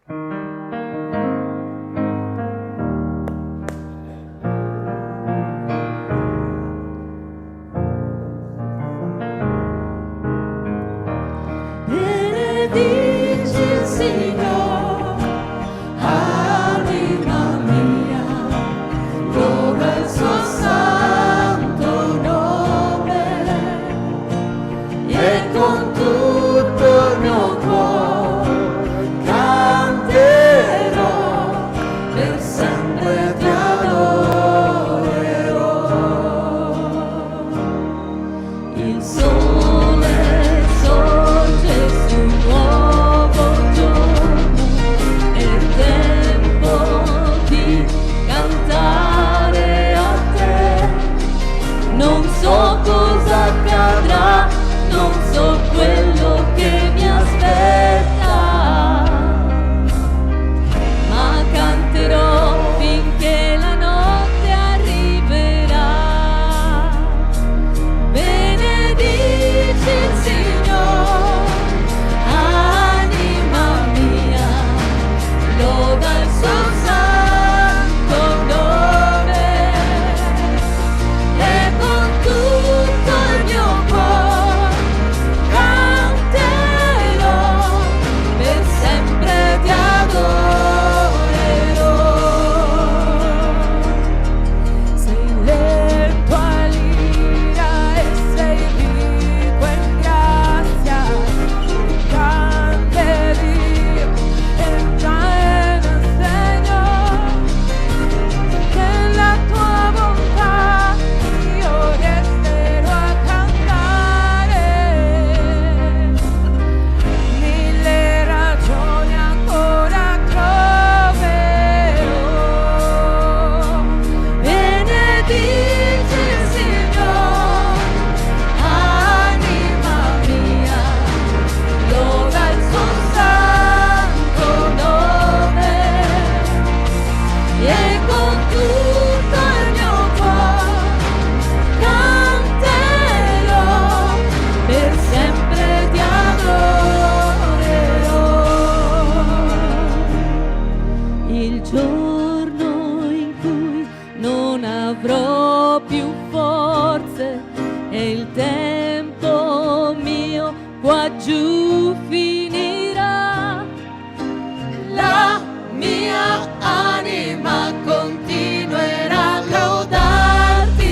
Benedici il Signore, anima mia, loda il suo santo nome, e con tutto il mio cuore canterò, per sempre ti adorerò. Il sole sorge su un nuovo giorno, è il tempo di cantare a te. Non so cosa accadrà, non so quello che mi aspetta, ma canterò finché la notte arriverà. Benedici il Signore, anima mia, loda il suo santo nome, e con tutto il mio cuore canterò, per sempre ti adorerò. Sei lento all'ira e sei ricco in grazia, grande Dio e già segno che la tua bontà io resterò a cantare. Mille ragioni ancora troverò. Benedici il Signore, anima mia, loda il suo santo nome, e con tutto il mio cuore canterò, per sempre ti adorerò. Il giorno in cui non avrò più forze e il tempo mio qua giù finirà, la mia anima continuerà a laudarti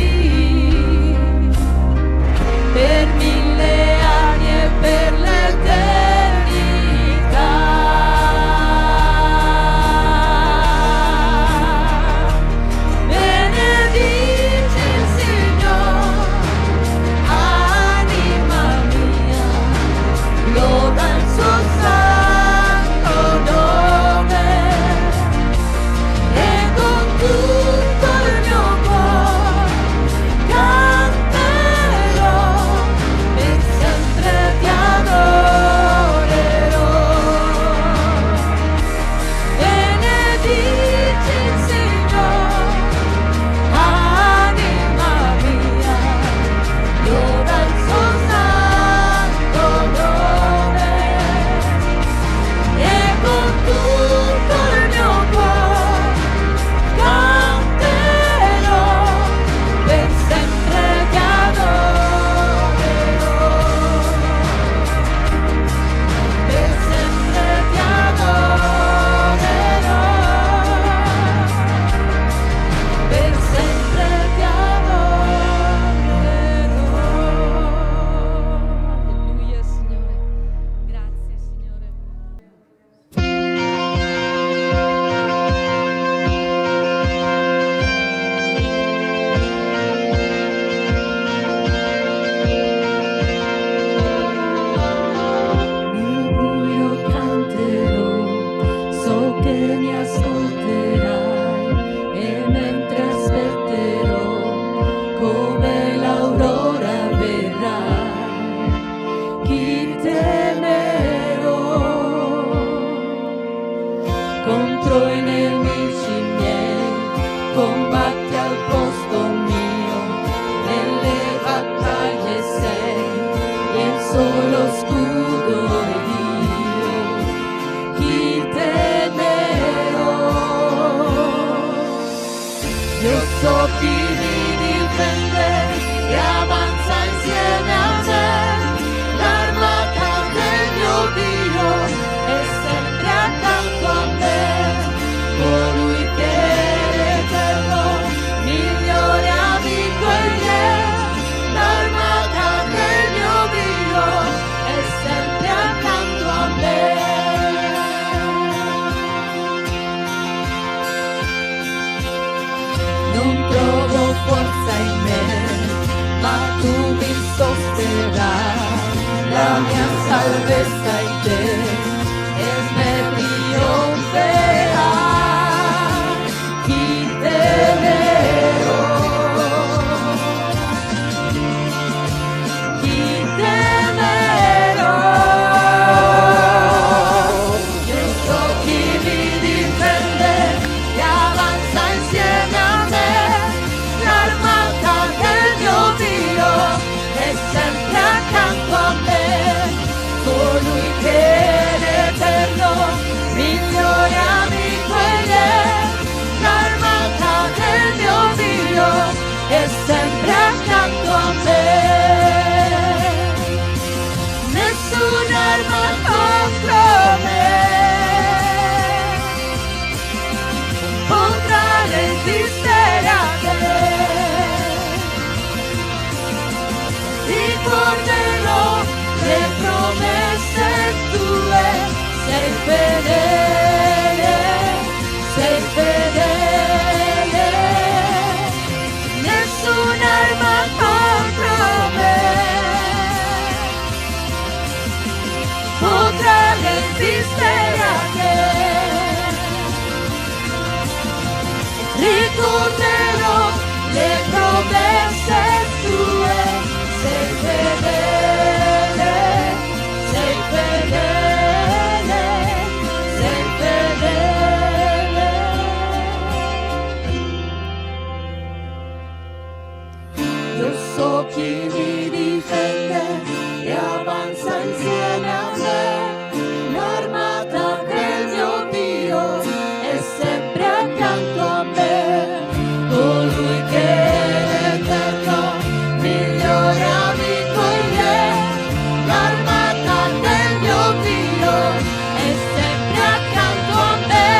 per 1000 anni e per l'eternità. Benedici il Signore, anima mia, mia salvezza in te, e me trionferà. Chi temerò? Chi temerò? Io so chi mi difende e avanza insieme a me. L'armata del mio Dio è sempre accanto a me. Colui che in eterno migliore amico egli è. L'armata del mio Dio è sempre accanto a me. Nessun'arma contro me potrà resistere a te. Ricorderò le promesse tue, sei fedele, sei fedele. Nessun'arma contro me potrà resistere a te. Ricorderò le promesse tue, sei fedele, sei fedele, sei fedele. Io so chi mi difende e avanza insieme a me. L'armata del mio Dio è sempre accanto a me. Colui che in eterno migliore amico egli è. L'armata del mio Dio è sempre accanto a me.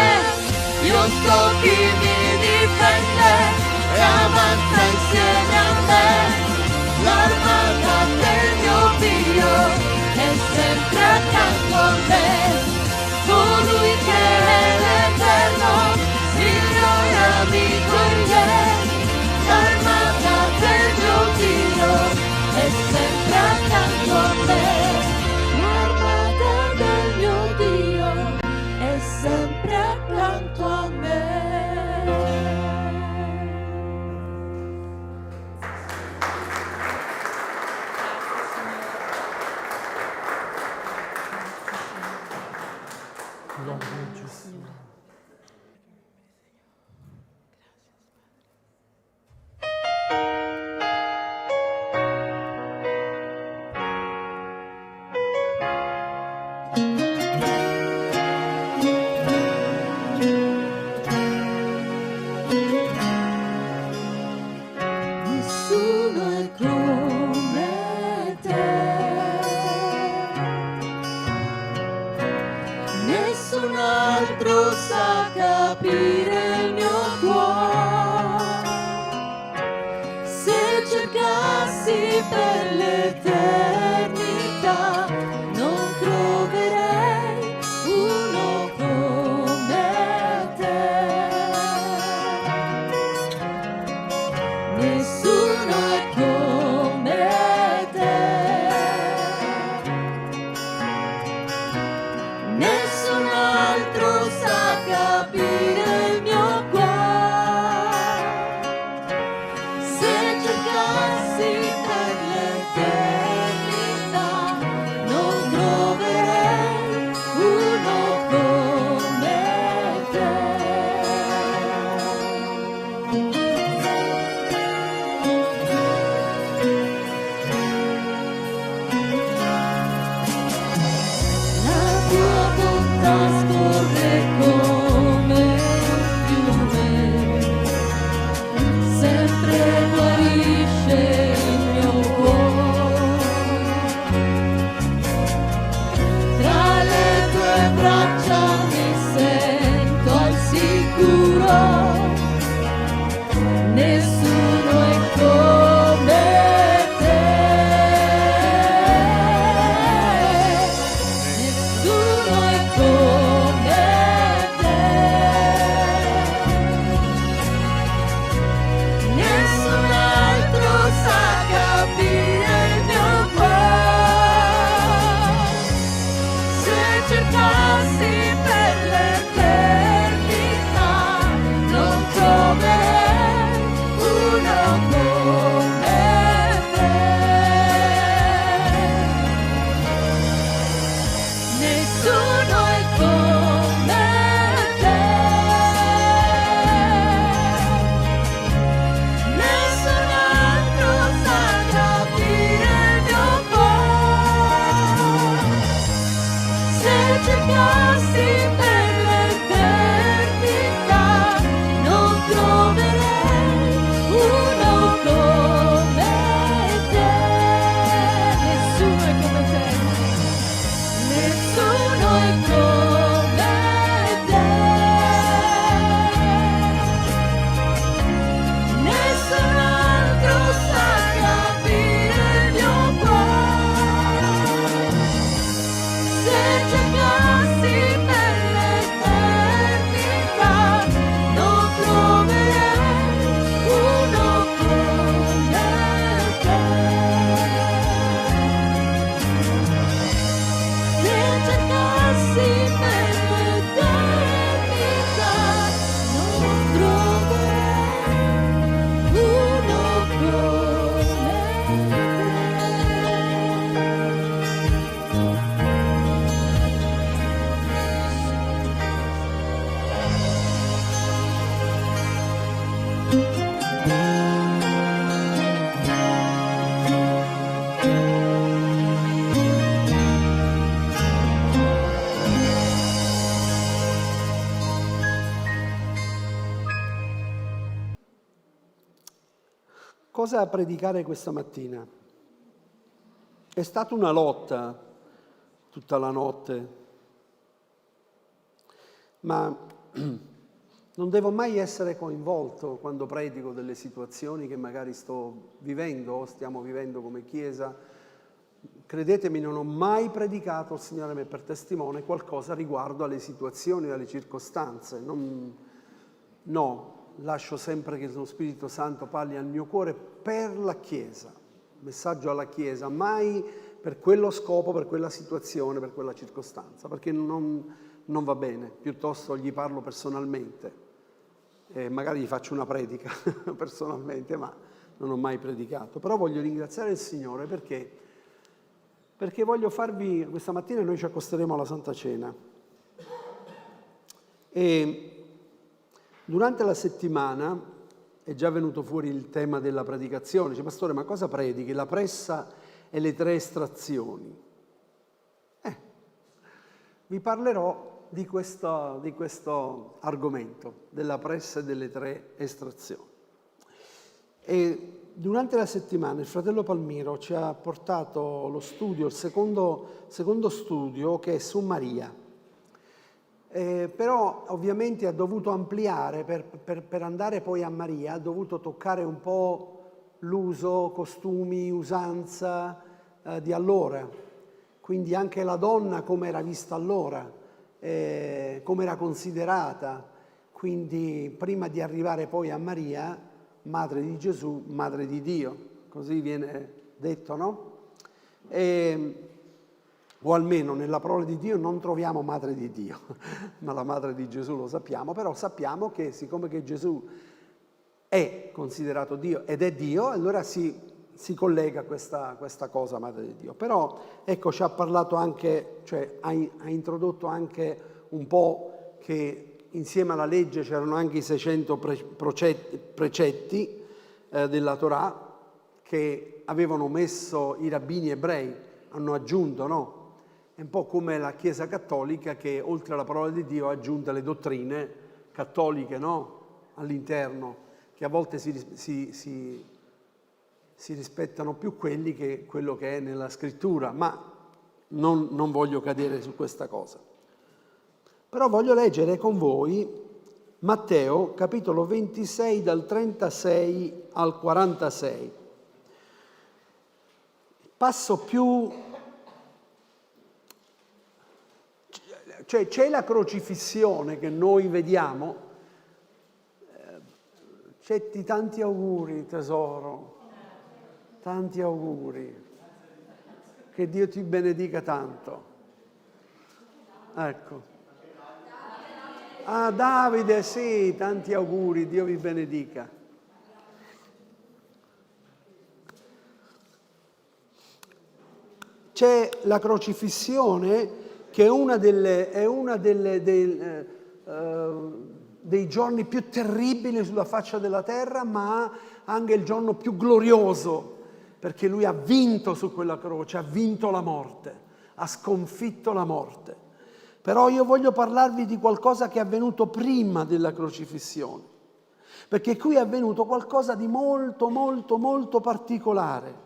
Io so chi mi difende e avanza insieme a me. L'armata del mio Dio è sempre accanto a me. Colui che è l'eterno migliore amico egli è. L'armata del mio Dio è sempre accanto a me. L'armata del mio Dio è sempre accanto a me. Nessuno è come te, nessun altro sa capire il mio cuore. Se cercassi per l'eternità non troverei uno come te. Nessuno è come te, nessun altro sa capire il mio cuore. Se cercassi per l'eternità cosa predicare questa mattina? È stata una lotta tutta la notte, ma non devo mai essere coinvolto quando predico delle situazioni che magari sto vivendo o stiamo vivendo come Chiesa. Credetemi, non ho mai predicato, il Signore mi è per testimone, qualcosa riguardo alle situazioni, alle circostanze. No, lascio sempre che lo Spirito Santo parli al mio cuore per la Chiesa, messaggio alla Chiesa, mai per quello scopo, per quella situazione, per quella circostanza, perché non va bene, piuttosto gli parlo personalmente. Magari gli faccio una predica personalmente, ma non ho mai predicato. Però voglio ringraziare il Signore perché voglio farvi, questa mattina noi ci accosteremo alla Santa Cena e durante la settimana è già venuto fuori il tema della predicazione. Dice, pastore, ma cosa predichi? La pressa e le 3 estrazioni. Vi parlerò di questo argomento, della pressa e delle 3 estrazioni. E durante la settimana il fratello Palmiro ci ha portato lo studio, il secondo studio, che è su Maria. Però ovviamente ha dovuto ampliare, per andare poi a Maria, ha dovuto toccare un po' l'uso, costumi, usanza di allora. Quindi anche la donna come era vista allora, come era considerata. Quindi prima di arrivare poi a Maria, madre di Gesù, madre di Dio, così viene detto, no? O almeno nella parola di Dio non troviamo madre di Dio, ma la madre di Gesù lo sappiamo, però sappiamo che siccome che Gesù è considerato Dio ed è Dio, allora si collega questa cosa, madre di Dio. Però ecco, ci ha parlato anche, cioè ha introdotto anche un po' che insieme alla legge c'erano anche i 600 precetti della Torah che avevano messo i rabbini ebrei, hanno aggiunto, no? È un po' come la Chiesa cattolica che oltre alla parola di Dio ha aggiunto le dottrine cattoliche, no? All'interno, che a volte si rispettano più quello che è nella Scrittura, ma non voglio cadere su questa cosa. Però voglio leggere con voi Matteo, capitolo 26, dal 36 al 46. Passo più... Cioè c'è la crocifissione che noi vediamo, c'è tanti auguri tesoro, tanti auguri, che Dio ti benedica tanto. Ecco. Ah, Davide, sì, tanti auguri, Dio vi benedica. C'è la crocifissione che è una dei giorni più terribili sulla faccia della terra, ma anche il giorno più glorioso, perché lui ha vinto su quella croce, ha vinto la morte, ha sconfitto la morte. Però io voglio parlarvi di qualcosa che è avvenuto prima della crocifissione, perché qui è avvenuto qualcosa di molto, molto, molto particolare.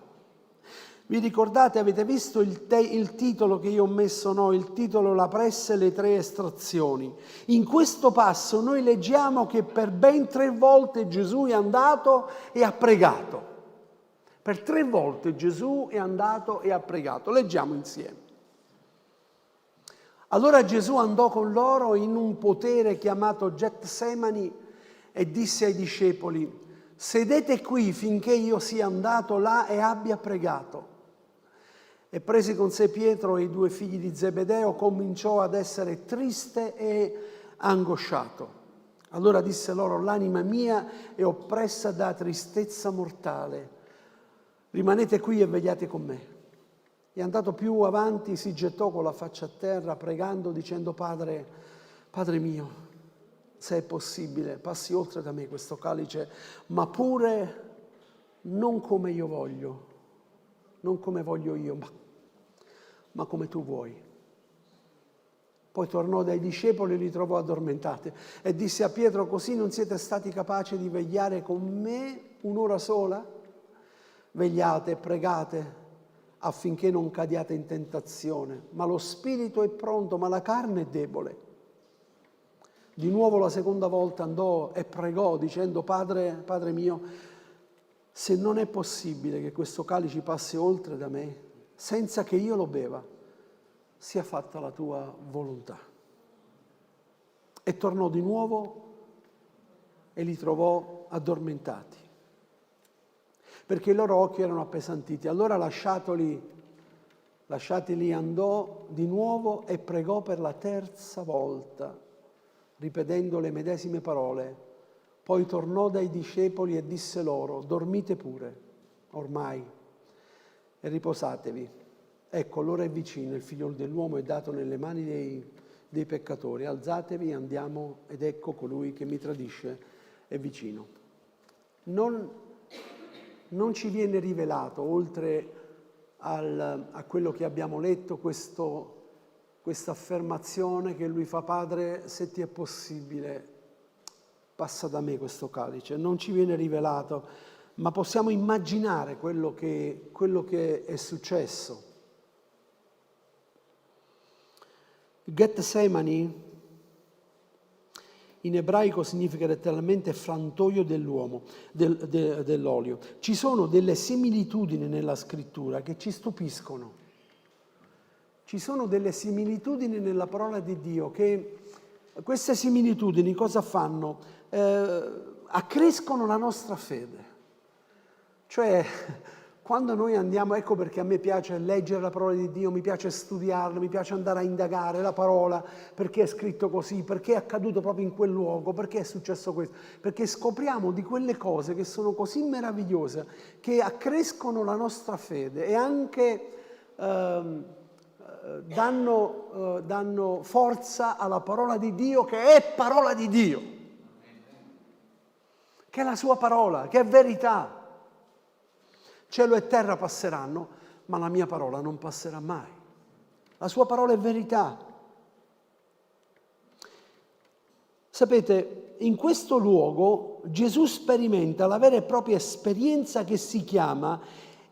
Vi ricordate, avete visto il titolo che io ho messo, no? Il titolo La pressa e le 3 estrazioni. In questo passo noi leggiamo che per ben 3 volte Gesù è andato e ha pregato. Per 3 volte Gesù è andato e ha pregato. Leggiamo insieme. Allora Gesù andò con loro in un potere chiamato Getsemani e disse ai discepoli: sedete qui finché io sia andato là e abbia pregato. E presi con sé Pietro e i 2 figli di Zebedeo, cominciò ad essere triste e angosciato. Allora disse loro: l'anima mia è oppressa da tristezza mortale, rimanete qui e vegliate con me. E andato più avanti si gettò con la faccia a terra pregando dicendo: Padre mio, se è possibile passi oltre da me questo calice, ma pure non come io voglio, non come voglio io, ma come tu vuoi. Poi tornò dai discepoli e li trovò addormentati e disse a Pietro: così non siete stati capaci di vegliare con me un'ora sola? Vegliate e pregate affinché non cadiate in tentazione, ma lo spirito è pronto, ma la carne è debole. Di nuovo la seconda volta andò e pregò dicendo: Padre mio, se non è possibile che questo calice passi oltre da me, senza che io lo beva, sia fatta la tua volontà. E tornò di nuovo e li trovò addormentati, perché i loro occhi erano appesantiti. Allora lasciatili andò di nuovo e pregò per la terza volta, ripetendo le medesime parole. Poi tornò dai discepoli e disse loro: dormite pure, ormai, e riposatevi. Ecco, l'ora è vicina, il figlio dell'uomo è dato nelle mani dei peccatori. Alzatevi, andiamo, ed ecco colui che mi tradisce è vicino. Non ci viene rivelato, oltre a quello che abbiamo letto, questa affermazione che lui fa: Padre, se ti è possibile, passa da me questo calice. Non ci viene rivelato, ma possiamo immaginare quello che è successo. Getsemani in ebraico significa letteralmente frantoio dell'olio. Ci sono delle similitudini nella scrittura che ci stupiscono. Ci sono delle similitudini nella parola di Dio che queste similitudini cosa fanno? Accrescono la nostra fede. Cioè, quando noi andiamo, ecco perché a me piace leggere la parola di Dio, mi piace studiarla, mi piace andare a indagare la parola, perché è scritto così, perché è accaduto proprio in quel luogo, perché è successo questo, perché scopriamo di quelle cose che sono così meravigliose, che accrescono la nostra fede e anche danno forza alla parola di Dio, che è parola di Dio, che è la sua parola, che è verità. Cielo e terra passeranno, ma la mia parola non passerà mai. La sua parola è verità. Sapete, in questo luogo Gesù sperimenta la vera e propria esperienza che si chiama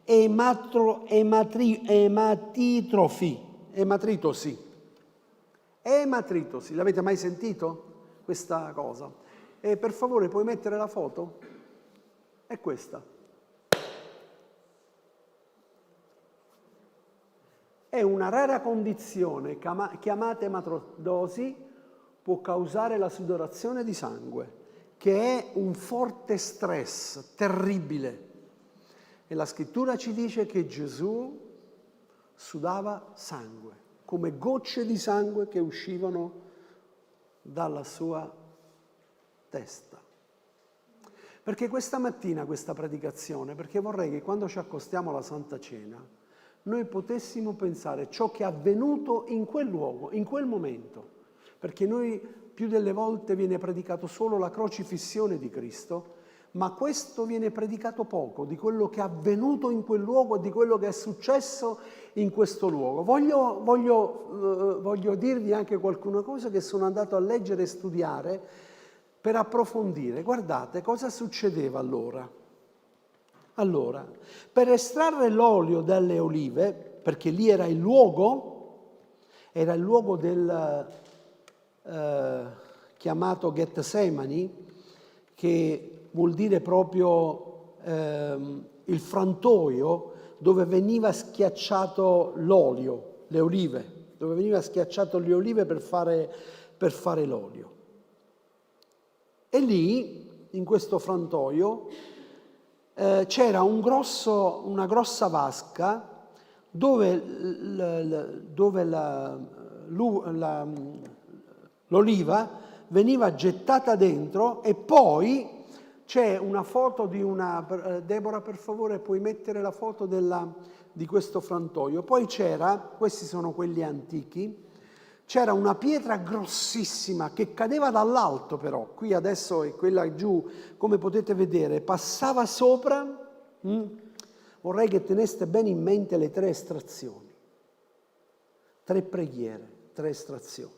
ematritosi. L'avete mai sentito questa cosa? E per favore puoi mettere la foto? È questa. È una rara condizione chiamata ematosi, può causare la sudorazione di sangue, che è un forte stress terribile. E la scrittura ci dice che Gesù sudava sangue, come gocce di sangue che uscivano dalla sua testa. Perché questa mattina questa predicazione, perché vorrei che quando ci accostiamo alla Santa Cena noi potessimo pensare ciò che è avvenuto in quel luogo, in quel momento, perché noi più delle volte viene predicato solo la crocifissione di Cristo, ma questo viene predicato poco di quello che è avvenuto in quel luogo, di quello che è successo in questo luogo. Voglio dirvi anche qualcuna cosa che sono andato a leggere e studiare per approfondire. Guardate cosa succedeva allora. Allora, per estrarre l'olio dalle olive, perché lì era il luogo del chiamato Getsemani, che vuol dire proprio il frantoio dove veniva schiacciato l'olio, le olive, dove veniva schiacciato le olive per fare l'olio. E lì, in questo frantoio, c'era una grossa vasca dove l'oliva veniva gettata dentro e poi c'è una foto di una... Deborah, per favore, puoi mettere la foto di questo frantoio. Poi questi sono quelli antichi, c'era una pietra grossissima che cadeva dall'alto però, qui adesso è quella giù, come potete vedere, passava sopra. Vorrei che teneste bene in mente le 3 estrazioni, 3 preghiere, 3 estrazioni.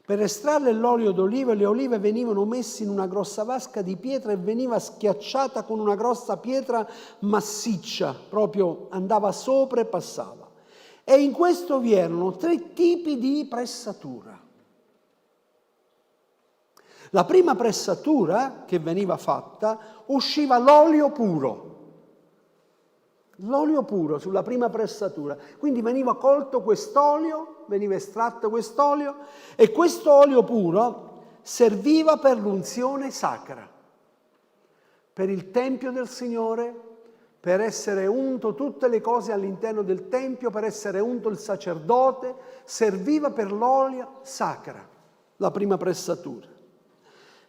Per estrarre l'olio d'oliva, le olive venivano messe in una grossa vasca di pietra e veniva schiacciata con una grossa pietra massiccia, proprio andava sopra e passava. E in questo vi erano 3 tipi di pressatura. La prima pressatura che veniva fatta, usciva l'olio puro. L'olio puro sulla prima pressatura. Quindi veniva colto quest'olio, veniva estratto quest'olio e questo olio puro serviva per l'unzione sacra, per il Tempio del Signore, per essere unto tutte le cose all'interno del Tempio, per essere unto il sacerdote, serviva per l'olio sacra, la prima pressatura.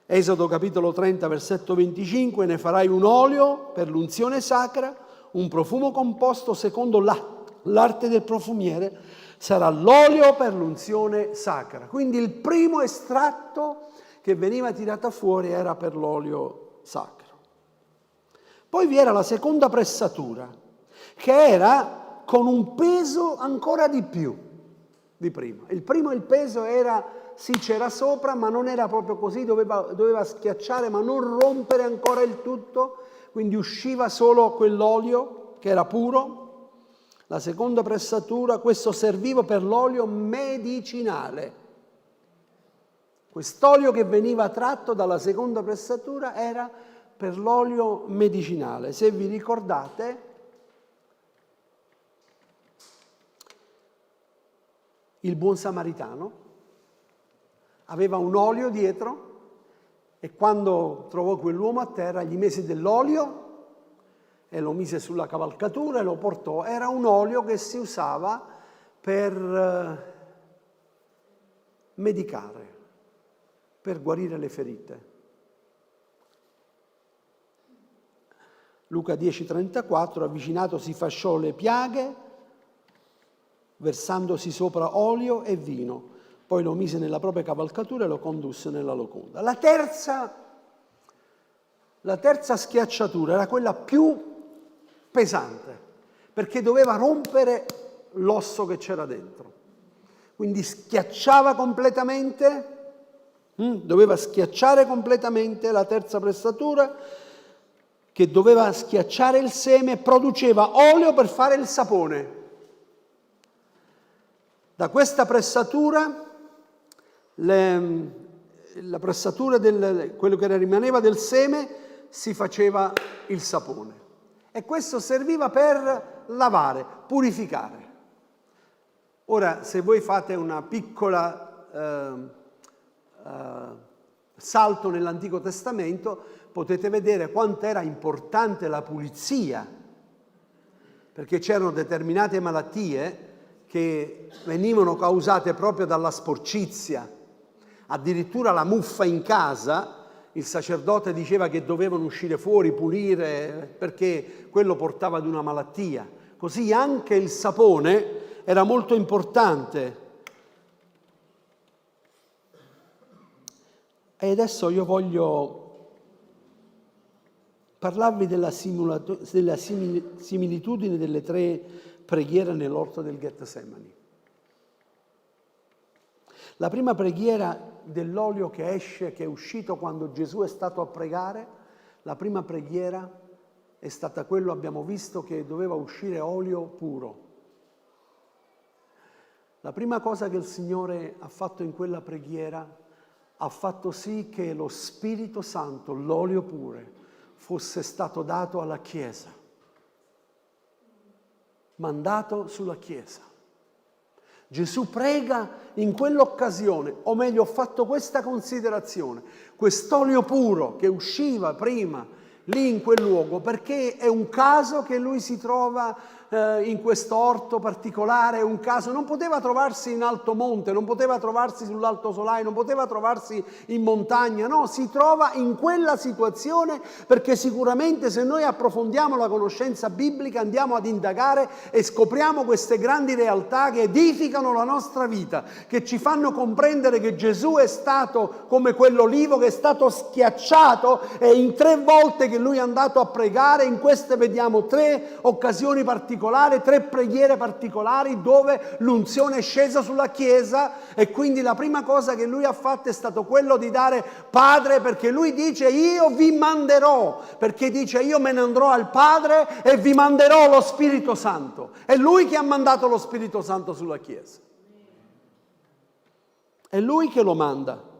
Esodo capitolo 30, versetto 25, ne farai un olio per l'unzione sacra, un profumo composto secondo l'arte del profumiere, sarà l'olio per l'unzione sacra. Quindi il primo estratto che veniva tirato fuori era per l'olio sacro. Poi vi era la seconda pressatura, che era con un peso ancora di più di prima. Il peso era, sì, c'era sopra, ma non era proprio così, doveva schiacciare, ma non rompere ancora il tutto. Quindi usciva solo quell'olio che era puro. La seconda pressatura, questo serviva per l'olio medicinale. Quest'olio che veniva tratto dalla seconda pressatura era per l'olio medicinale. Se vi ricordate, il buon samaritano aveva un olio dietro, e quando trovò quell'uomo a terra gli mise dell'olio e lo mise sulla cavalcatura e lo portò. Era un olio che si usava per medicare, per guarire le ferite. Luca 10,34, avvicinatosi fasciò le piaghe, versandosi sopra olio e vino. Poi lo mise nella propria cavalcatura e lo condusse nella loconda. La terza schiacciatura era quella più pesante, perché doveva rompere l'osso che c'era dentro. Quindi schiacciava completamente, doveva schiacciare completamente la terza pressatura, che doveva schiacciare il seme, produceva olio per fare il sapone. Da questa pressatura, la pressatura quello che rimaneva del seme, si faceva il sapone. E questo serviva per lavare, purificare. Ora, se voi fate una piccola salto nell'Antico Testamento, potete vedere quanto era importante la pulizia, perché c'erano determinate malattie che venivano causate proprio dalla sporcizia. Addirittura la muffa in casa, il sacerdote diceva che dovevano uscire fuori, pulire, perché quello portava ad una malattia. Così anche il sapone era molto importante. E adesso io voglio parlarvi della similitudine delle 3 preghiere nell'orto del Getsemani. La prima preghiera dell'olio che esce, che è uscito quando Gesù è stato a pregare, la prima preghiera è stata quello, abbiamo visto, che doveva uscire olio puro. La prima cosa che il Signore ha fatto in quella preghiera ha fatto sì che lo Spirito Santo, l'olio puro, fosse stato dato alla Chiesa, mandato sulla Chiesa. Gesù prega in quell'occasione, o meglio, ho fatto questa considerazione, quest'olio puro che usciva prima lì in quel luogo, perché è un caso che lui si trova in questo orto particolare, è un caso, non poteva trovarsi in alto monte, non poteva trovarsi sull'Alto Solai, non poteva trovarsi in montagna, no, si trova in quella situazione perché sicuramente se noi approfondiamo la conoscenza biblica, andiamo ad indagare e scopriamo queste grandi realtà che edificano la nostra vita, che ci fanno comprendere che Gesù è stato come quell'olivo che è stato schiacciato e in 3 volte che che lui è andato a pregare, in queste vediamo 3 occasioni particolari, 3 preghiere particolari dove l'unzione è scesa sulla Chiesa, e quindi la prima cosa che lui ha fatto è stato quello di dare Padre, perché lui dice io vi manderò, perché dice io me ne andrò al Padre e vi manderò lo Spirito Santo. È lui che ha mandato lo Spirito Santo sulla Chiesa. È lui che lo manda.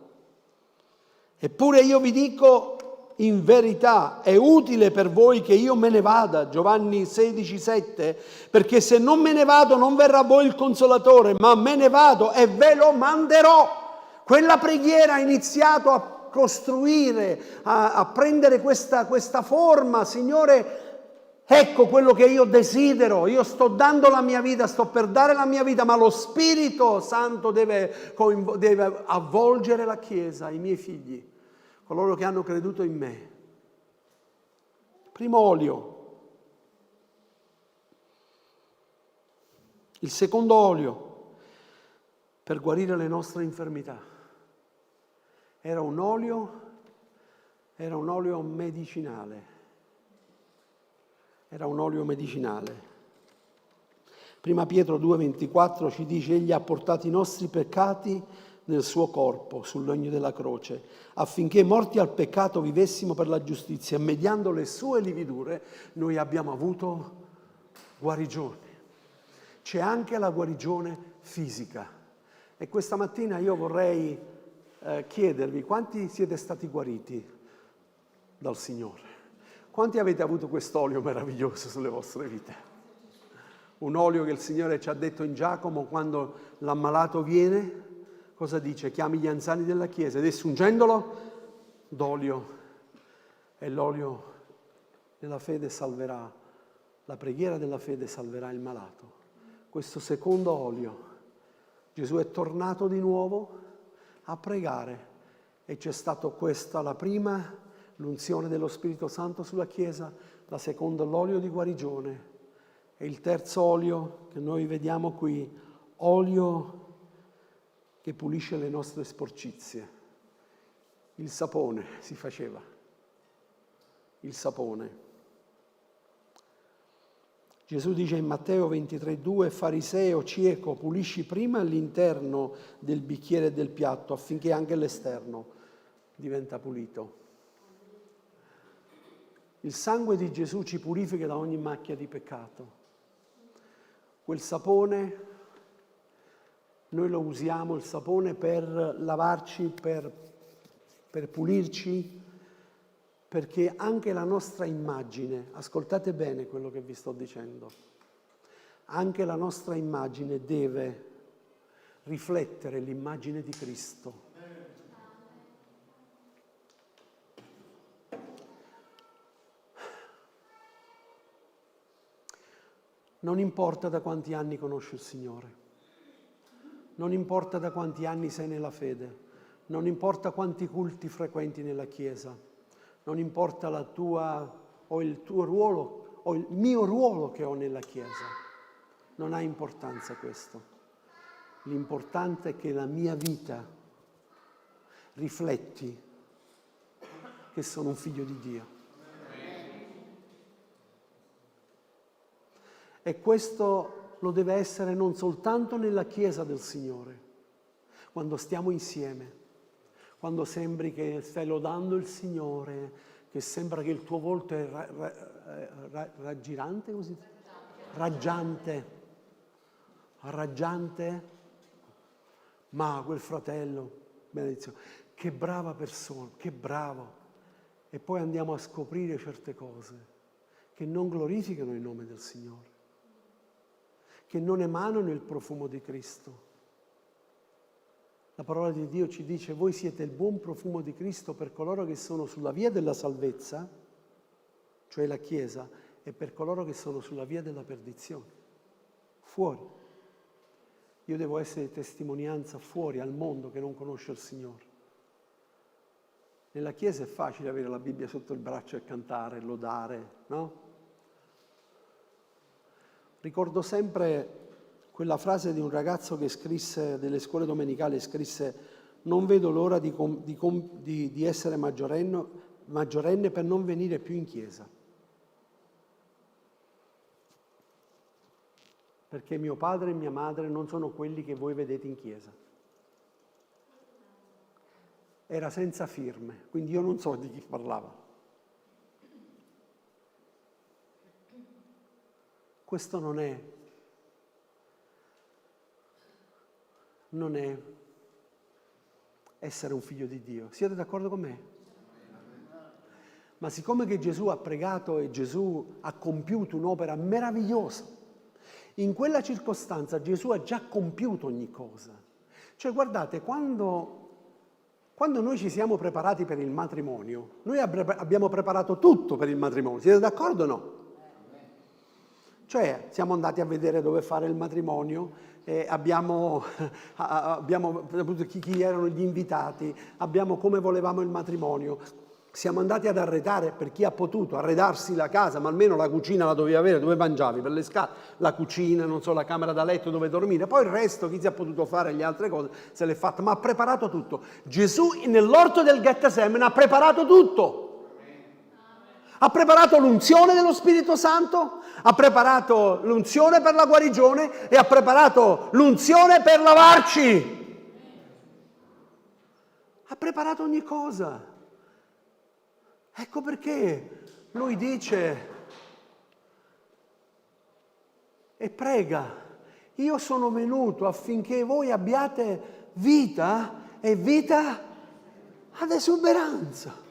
Eppure io vi dico in verità, è utile per voi che io me ne vada, Giovanni 16,7, perché se non me ne vado non verrà a voi il Consolatore, ma me ne vado e ve lo manderò. Quella preghiera ha iniziato a costruire, a prendere questa forma. Signore, ecco quello che io desidero, io sto dando la mia vita, sto per dare la mia vita, ma lo Spirito Santo deve avvolgere la Chiesa, i miei figli, coloro che hanno creduto in me. Primo olio. Il secondo olio per guarire le nostre infermità. Era un olio medicinale. Era un olio medicinale. Prima Pietro 2,24 ci dice: egli ha portato i nostri peccati nel suo corpo, sul legno della croce, affinché morti al peccato vivessimo per la giustizia, e mediando le sue lividure noi abbiamo avuto guarigione. C'è anche la guarigione fisica. E questa mattina io vorrei chiedervi: quanti siete stati guariti dal Signore? Quanti avete avuto quest'olio meraviglioso sulle vostre vite? Un olio che il Signore ci ha detto in Giacomo, quando l'ammalato viene, cosa dice? Chiami gli anziani della Chiesa ed essi, ungendolo d'olio, e l'olio della fede salverà, la preghiera della fede salverà il malato. Questo secondo olio, Gesù è tornato di nuovo a pregare, e c'è stato questa, la prima, l'unzione dello Spirito Santo sulla Chiesa, la seconda l'olio di guarigione, e il terzo olio che noi vediamo qui, olio che pulisce le nostre sporcizie. Il sapone si faceva, il sapone. Gesù dice in Matteo 23,2: fariseo cieco, pulisci prima l'interno del bicchiere e del piatto, affinché anche l'esterno diventa pulito. Il sangue di Gesù ci purifica da ogni macchia di peccato. Quel sapone, noi lo usiamo, il sapone, per lavarci, per pulirci, perché anche la nostra immagine, ascoltate bene quello che vi sto dicendo, anche la nostra immagine deve riflettere l'immagine di Cristo. Non importa da quanti anni conosci il Signore, non importa da quanti anni sei nella fede, non importa quanti culti frequenti nella Chiesa, non importa la tua o il tuo ruolo o il mio ruolo che ho nella Chiesa, non ha importanza questo. L'importante è che la mia vita rifletti che sono un figlio di Dio. E questo lo deve essere non soltanto nella Chiesa del Signore, quando stiamo insieme, quando sembri che stai lodando il Signore, che sembra che il tuo volto è raggirante, così? Raggiante, ma quel fratello, benedizione, che brava persona, che bravo. E poi andiamo a scoprire certe cose che non glorificano il nome del Signore, che non emanano il profumo di Cristo. La parola di Dio ci dice: voi siete il buon profumo di Cristo per coloro che sono sulla via della salvezza, cioè la Chiesa, e per coloro che sono sulla via della perdizione, fuori. Io devo essere testimonianza fuori al mondo che non conosce il Signore. Nella Chiesa è facile avere la Bibbia sotto il braccio e cantare, lodare, no? Ricordo sempre quella frase di un ragazzo che scrisse, delle scuole domenicali, scrisse: non vedo l'ora di essere maggiorenne maggiorenne per non venire più in chiesa. Perché mio padre e mia madre non sono quelli che voi vedete in chiesa. Era senza firme, quindi io non so di chi parlava. Questo non è essere un figlio di Dio. Siete d'accordo con me? Ma siccome che Gesù ha pregato e Gesù ha compiuto un'opera meravigliosa, in quella circostanza Gesù ha già compiuto ogni cosa. Cioè guardate, quando noi ci siamo preparati per il matrimonio, noi abbiamo preparato tutto per il matrimonio. Siete d'accordo o no? Cioè siamo andati a vedere dove fare il matrimonio, abbiamo chi erano gli invitati, abbiamo come volevamo il matrimonio. Siamo andati ad arredare, per chi ha potuto, arredarsi la casa, ma almeno la cucina la dovevi avere, dove mangiavi, per le scale, la cucina, non so, la camera da letto dove dormire. Poi il resto, chi si è potuto fare le altre cose, se l'è fatta, ma ha preparato tutto. Gesù nell'orto del Getsemane ha preparato tutto. Ha preparato l'unzione dello Spirito Santo, ha preparato l'unzione per la guarigione e ha preparato l'unzione per lavarci. Ha preparato ogni cosa. Ecco perché lui dice e prega, io sono venuto affinché voi abbiate vita e vita ad esuberanza.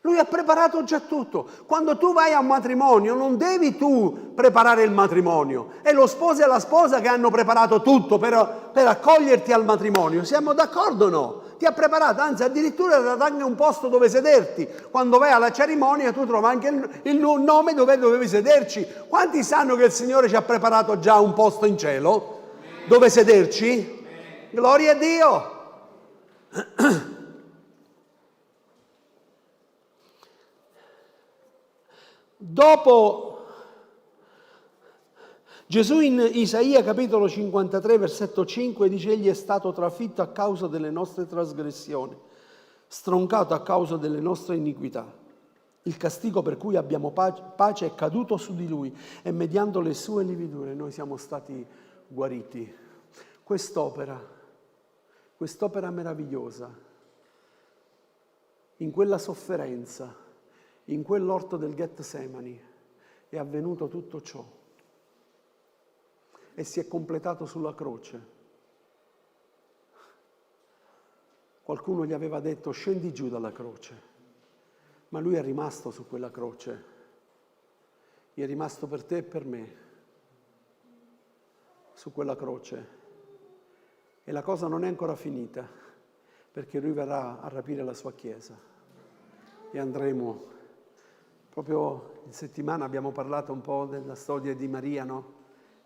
Lui ha preparato già tutto. Quando tu vai a un matrimonio non devi tu preparare il matrimonio, è lo sposo e la sposa che hanno preparato tutto per accoglierti al matrimonio. Siamo d'accordo o no? Ti ha preparato, anzi addirittura ti ha dato anche un posto dove sederti. Quando vai alla cerimonia tu trovi anche il nome dove dovevi sederci. Quanti sanno che il Signore ci ha preparato già un posto in cielo dove sederci? Gloria a Dio! Dopo Gesù in Isaia capitolo 53 versetto 5 dice: egli è stato trafitto a causa delle nostre trasgressioni, stroncato a causa delle nostre iniquità. Il castigo per cui abbiamo pace è caduto su di lui e mediante le sue lividure noi siamo stati guariti. Quest'opera meravigliosa, in quella sofferenza, in quell'orto del Getsemani è avvenuto tutto ciò e si è completato sulla croce. Qualcuno gli aveva detto: scendi giù dalla croce, ma lui è rimasto su quella croce, è rimasto per te e per me su quella croce, e la cosa non è ancora finita, perché lui verrà a rapire la sua Chiesa e andremo. Proprio in settimana abbiamo parlato un po' della storia di Maria, no?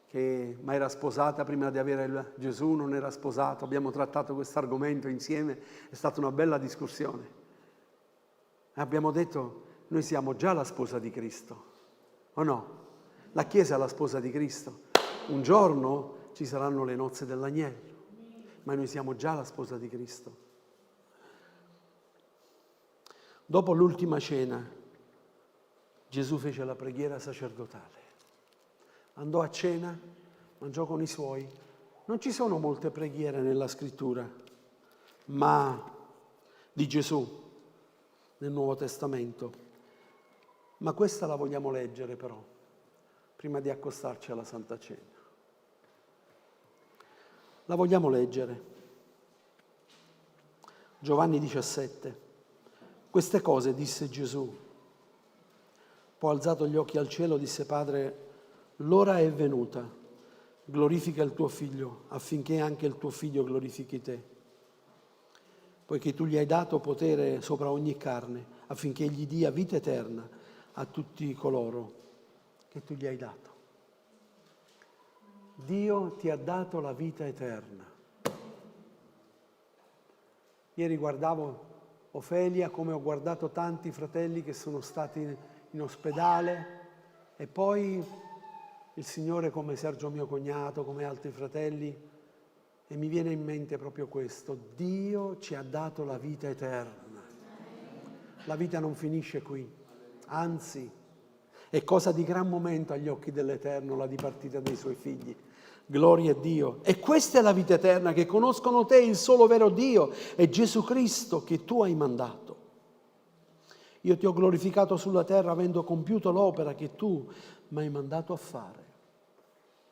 Che ma era sposata prima di avere Gesù, non era sposato. Abbiamo trattato questo argomento insieme, è stata una bella discussione. Abbiamo detto: noi siamo già la sposa di Cristo, o no? La Chiesa è la sposa di Cristo. Un giorno ci saranno le nozze dell'agnello, ma noi siamo già la sposa di Cristo. Dopo l'ultima cena, Gesù fece la preghiera sacerdotale. Andò a cena, mangiò con i suoi. Non ci sono molte preghiere nella scrittura, ma di Gesù nel Nuovo Testamento. Ma questa la vogliamo leggere però, prima di accostarci alla Santa Cena. La vogliamo leggere. Giovanni 17. Queste cose disse Gesù. Poi alzato gli occhi al cielo disse: Padre, l'ora è venuta, glorifica il tuo Figlio, affinché anche il tuo Figlio glorifichi te. Poiché tu gli hai dato potere sopra ogni carne, affinché gli dia vita eterna a tutti coloro che tu gli hai dato. Dio ti ha dato la vita eterna. Ieri guardavo Ofelia, come ho guardato tanti fratelli che sono stati in ospedale, e poi il Signore, come Sergio mio cognato, come altri fratelli, e mi viene in mente proprio questo: Dio ci ha dato la vita eterna. La vita non finisce qui, anzi, è cosa di gran momento agli occhi dell'Eterno la dipartita dei suoi figli. Gloria a Dio. E questa è la vita eterna, che conoscono te, il solo vero Dio, e Gesù Cristo che tu hai mandato. Io ti ho glorificato sulla terra avendo compiuto l'opera che tu mi hai mandato a fare.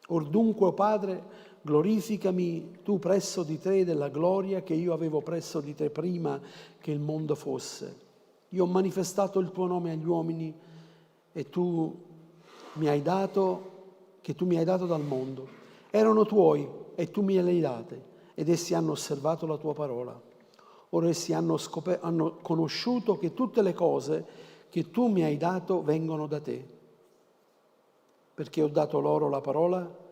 Or dunque, o Padre, glorificami tu presso di te della gloria che io avevo presso di te prima che il mondo fosse. Io ho manifestato il tuo nome agli uomini e tu mi hai dato dal mondo. Erano tuoi e tu me li hai date ed essi hanno osservato la tua parola. Ora essi hanno conosciuto che tutte le cose che tu mi hai dato vengono da te, perché ho dato loro la parola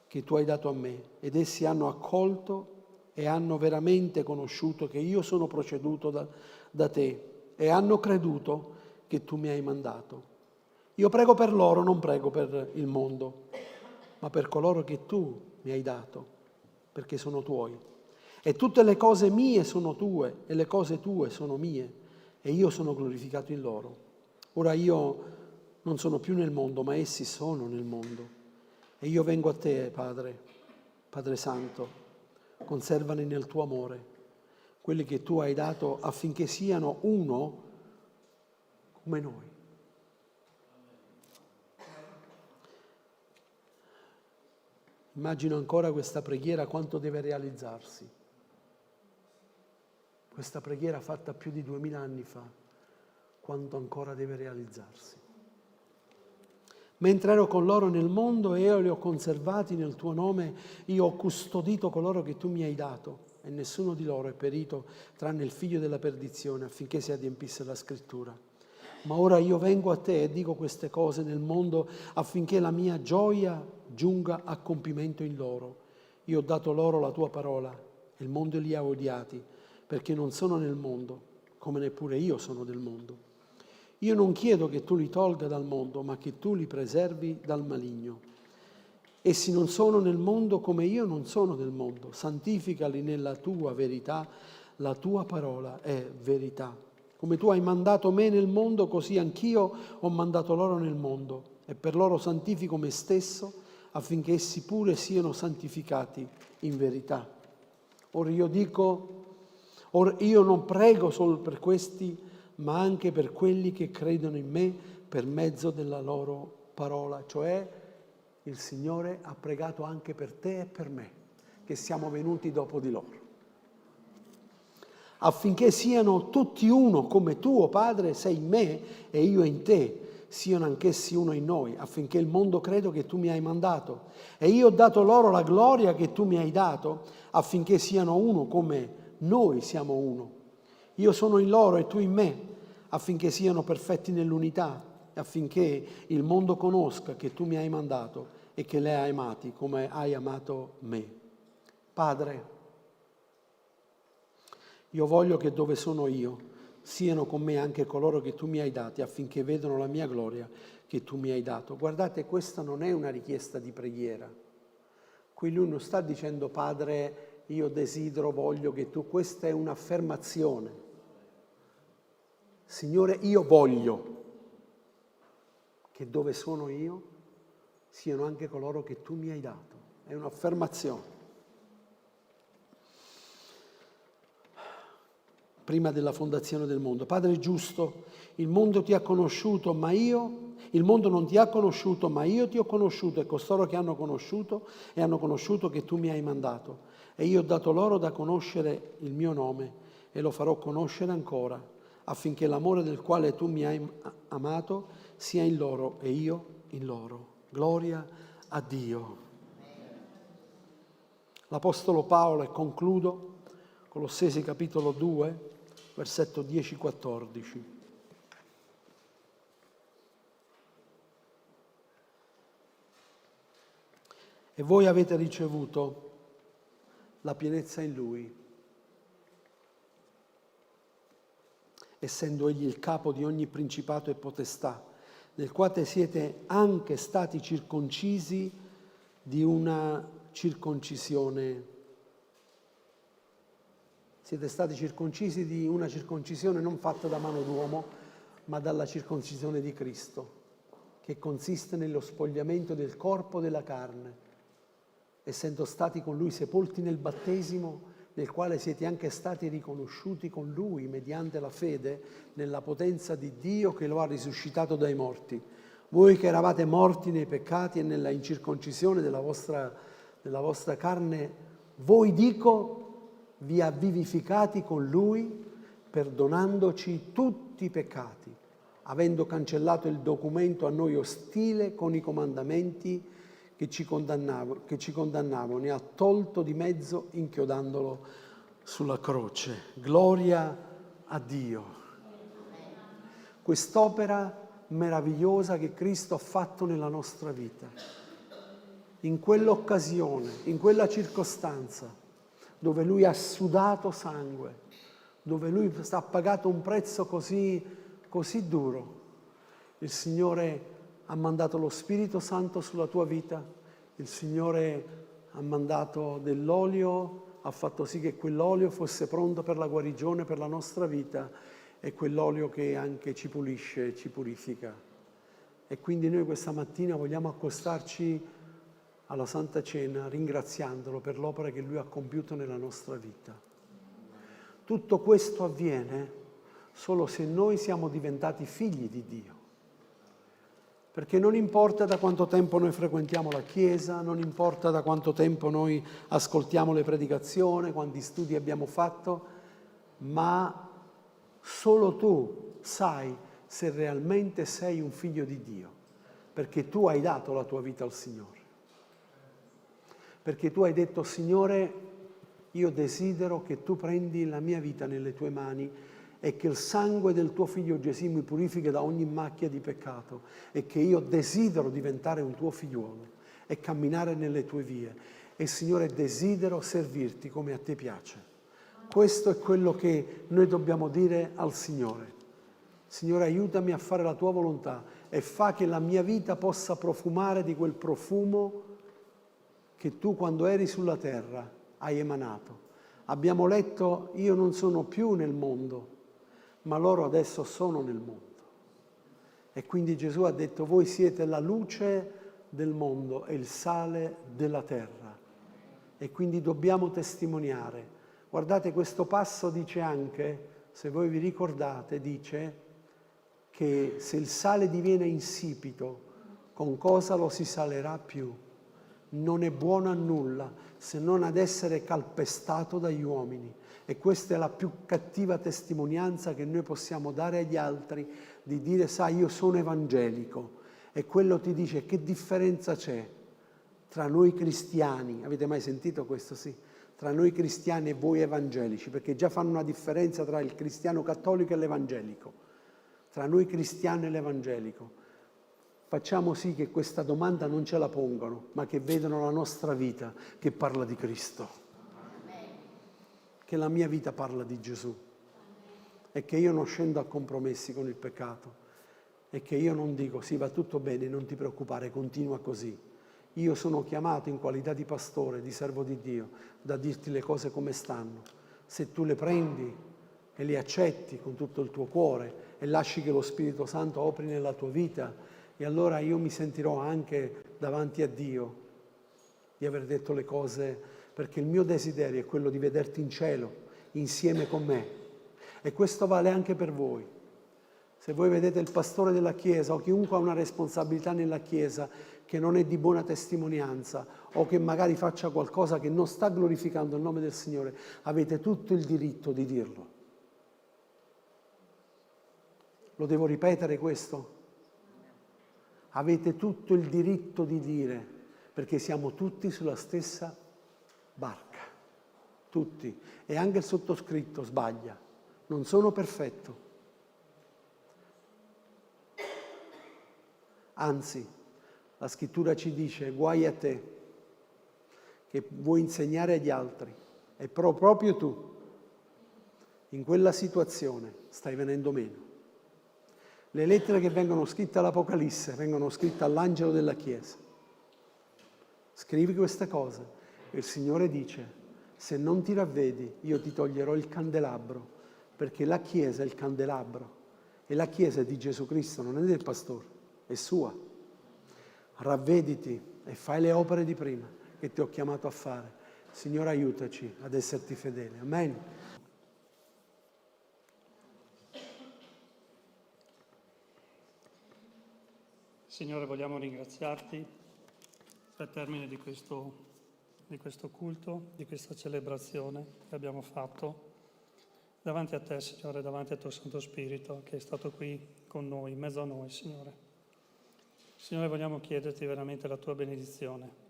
che tu hai dato a me, ed essi hanno accolto e hanno veramente conosciuto che io sono proceduto da te e hanno creduto che tu mi hai mandato. Io prego per loro, non prego per il mondo, ma per coloro che tu mi hai dato, perché sono tuoi. E tutte le cose mie sono tue e le cose tue sono mie e io sono glorificato in loro. Ora io non sono più nel mondo, ma essi sono nel mondo. E io vengo a te, Padre, Padre Santo, conservali nel tuo amore, quelli che tu hai dato affinché siano uno come noi. Immagino ancora questa preghiera quanto deve realizzarsi. Questa preghiera fatta più di 2000 anni fa, quanto ancora deve realizzarsi. Mentre ero con loro nel mondo e io li ho conservati nel tuo nome, io ho custodito coloro che tu mi hai dato e nessuno di loro è perito tranne il figlio della perdizione affinché si adempisse la scrittura. Ma ora io vengo a te e dico queste cose nel mondo affinché la mia gioia giunga a compimento in loro. Io ho dato loro la tua parola e il mondo li ha odiati perché non sono nel mondo, come neppure io sono del mondo. Io non chiedo che tu li tolga dal mondo, ma che tu li preservi dal maligno. Essi non sono nel mondo come io non sono del mondo. Santificali nella tua verità, la tua parola è verità. Come tu hai mandato me nel mondo, così anch'io ho mandato loro nel mondo. E per loro santifico me stesso, affinché essi pure siano santificati in verità. Ora io non prego solo per questi, ma anche per quelli che credono in me per mezzo della loro parola. Cioè, il Signore ha pregato anche per te e per me, che siamo venuti dopo di loro. Affinché siano tutti uno, come tu, o Padre, sei in me e io in te, siano anch'essi uno in noi, affinché il mondo creda che tu mi hai mandato. E io ho dato loro la gloria che tu mi hai dato, affinché siano uno come noi siamo uno. Io sono in loro e tu in me, affinché siano perfetti nell'unità, affinché il mondo conosca che tu mi hai mandato e che li hai amati come hai amato me. Padre, io voglio che dove sono io siano con me anche coloro che tu mi hai dati, affinché vedano la mia gloria che tu mi hai dato. Guardate, questa non è una richiesta di preghiera. Qui lui non sta dicendo, Padre, io desidero, voglio che tu... Questa è un'affermazione. Signore, io voglio che dove sono io siano anche coloro che tu mi hai dato. È un'affermazione. Prima della fondazione del mondo. Padre giusto, il mondo ti ha conosciuto, il mondo non ti ha conosciuto, ma io ti ho conosciuto e costoro che hanno conosciuto che tu mi hai mandato. E io ho dato loro da conoscere il mio nome e lo farò conoscere ancora, affinché l'amore del quale tu mi hai amato sia in loro e io in loro. Gloria a Dio. L'Apostolo Paolo, e concludo, Colossesi capitolo 2, versetto 10-14. E voi avete ricevuto la pienezza in Lui, essendo Egli il capo di ogni principato e potestà, nel quale siete anche stati circoncisi di una circoncisione Siete stati circoncisi di una circoncisione non fatta da mano d'uomo, ma dalla circoncisione di Cristo, che consiste nello spogliamento del corpo della carne, essendo stati con Lui sepolti nel battesimo, nel quale siete anche stati riconosciuti con Lui mediante la fede nella potenza di Dio che lo ha risuscitato dai morti. Voi che eravate morti nei peccati e nella incirconcisione della vostra carne, voi dico, vi ha vivificati con Lui, perdonandoci tutti i peccati, avendo cancellato il documento a noi ostile con i comandamenti che ci condannavano, ne ha tolto di mezzo inchiodandolo sulla croce. Gloria a Dio. Quest'opera meravigliosa che Cristo ha fatto nella nostra vita, in quell'occasione, in quella circostanza, dove Lui ha sudato sangue, dove Lui ha pagato un prezzo così duro. Il Signore ha mandato lo Spirito Santo sulla tua vita, il Signore ha mandato dell'olio, ha fatto sì che quell'olio fosse pronto per la guarigione, per la nostra vita, e quell'olio che anche ci pulisce e ci purifica. E quindi noi questa mattina vogliamo accostarci alla Santa Cena ringraziandolo per l'opera che Lui ha compiuto nella nostra vita. Tutto questo avviene solo se noi siamo diventati figli di Dio. Perché non importa da quanto tempo noi frequentiamo la Chiesa, non importa da quanto tempo noi ascoltiamo le predicazioni, quanti studi abbiamo fatto, ma solo tu sai se realmente sei un figlio di Dio, perché tu hai dato la tua vita al Signore. Perché tu hai detto, Signore, io desidero che tu prendi la mia vita nelle tue mani e che il sangue del tuo figlio Gesù mi purifichi da ogni macchia di peccato e che io desidero diventare un tuo figliuolo e camminare nelle tue vie. E Signore, desidero servirti come a te piace. Questo è quello che noi dobbiamo dire al Signore. Signore, aiutami a fare la tua volontà e fa che la mia vita possa profumare di quel profumo che tu quando eri sulla terra hai emanato. Abbiamo letto, io non sono più nel mondo, ma loro adesso sono nel mondo. E quindi Gesù ha detto, voi siete la luce del mondo e il sale della terra. E quindi dobbiamo testimoniare. Guardate, questo passo dice anche, se voi vi ricordate, dice che se il sale diviene insipido, con cosa lo si salerà più? Non è buono a nulla se non ad essere calpestato dagli uomini. E questa è la più cattiva testimonianza che noi possiamo dare agli altri, di dire, sai, io sono evangelico. E quello ti dice, che differenza c'è tra noi cristiani? Avete mai sentito questo? Sì. Tra noi cristiani e voi evangelici, perché già fanno una differenza tra il cristiano cattolico e l'evangelico. Tra noi cristiani e l'evangelico. Facciamo sì che questa domanda non ce la pongano, ma che vedano la nostra vita che parla di Cristo. Che la mia vita parla di Gesù. E che io non scendo a compromessi con il peccato. E che io non dico, sì, va tutto bene, non ti preoccupare, continua così. Io sono chiamato in qualità di pastore, di servo di Dio, da dirti le cose come stanno. Se tu le prendi e le accetti con tutto il tuo cuore e lasci che lo Spirito Santo operi nella tua vita, e allora io mi sentirò anche davanti a Dio di aver detto le cose, perché il mio desiderio è quello di vederti in cielo, insieme con me. E questo vale anche per voi. Se voi vedete il pastore della Chiesa o chiunque ha una responsabilità nella Chiesa che non è di buona testimonianza o che magari faccia qualcosa che non sta glorificando il nome del Signore, avete tutto il diritto di dirlo. Lo devo ripetere questo? Avete tutto il diritto di dire, perché siamo tutti sulla stessa barca, tutti. E anche il sottoscritto sbaglia, non sono perfetto. Anzi, la scrittura ci dice, guai a te, che vuoi insegnare agli altri, e proprio tu, in quella situazione, stai venendo meno. Le lettere che vengono scritte all'Apocalisse vengono scritte all'angelo della Chiesa. Scrivi queste cose e il Signore dice, se non ti ravvedi, io ti toglierò il candelabro, perché la Chiesa è il candelabro e la Chiesa è di Gesù Cristo, non è del pastore, è sua. Ravvediti e fai le opere di prima che ti ho chiamato a fare. Signore, aiutaci ad esserti fedeli. Amen. Signore, vogliamo ringraziarti al termine di questo culto, di questa celebrazione che abbiamo fatto davanti a te, Signore, davanti al tuo Santo Spirito che è stato qui con noi, in mezzo a noi, Signore. Signore, vogliamo chiederti veramente la tua benedizione.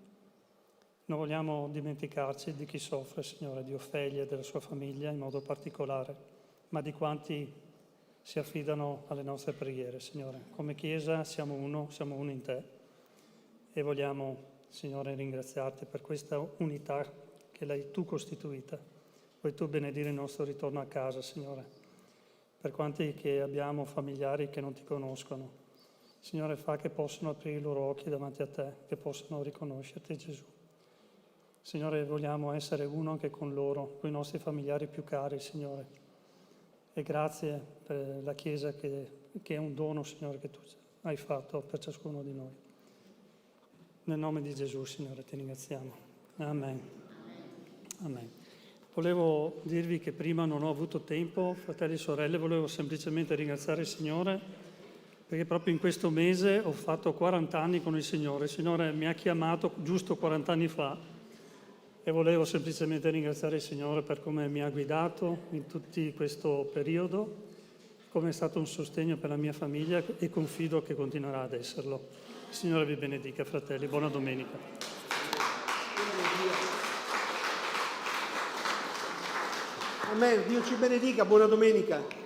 Non vogliamo dimenticarci di chi soffre, Signore, di Ofelia e della sua famiglia in modo particolare, ma di quanti si affidano alle nostre preghiere, Signore. Come Chiesa siamo uno in te e vogliamo, Signore, ringraziarti per questa unità che l'hai tu costituita. Vuoi tu benedire il nostro ritorno a casa, Signore, per quanti che abbiamo familiari che non ti conoscono. Signore, fa che possano aprire i loro occhi davanti a te, che possano riconoscerti, Gesù. Signore, vogliamo essere uno anche con loro, con i nostri familiari più cari, Signore. E grazie per la Chiesa che è un dono, Signore, che tu hai fatto per ciascuno di noi. Nel nome di Gesù, Signore, ti ringraziamo. Amen. Amen. Volevo dirvi che prima non ho avuto tempo, fratelli e sorelle, volevo semplicemente ringraziare il Signore, perché proprio in questo mese ho fatto 40 anni con il Signore. Il Signore mi ha chiamato giusto 40 anni fa. E volevo semplicemente ringraziare il Signore per come mi ha guidato in tutto questo periodo, come è stato un sostegno per la mia famiglia e confido che continuerà ad esserlo. Il Signore vi benedica, fratelli. Buona domenica. Amen. Dio ci benedica. Buona domenica.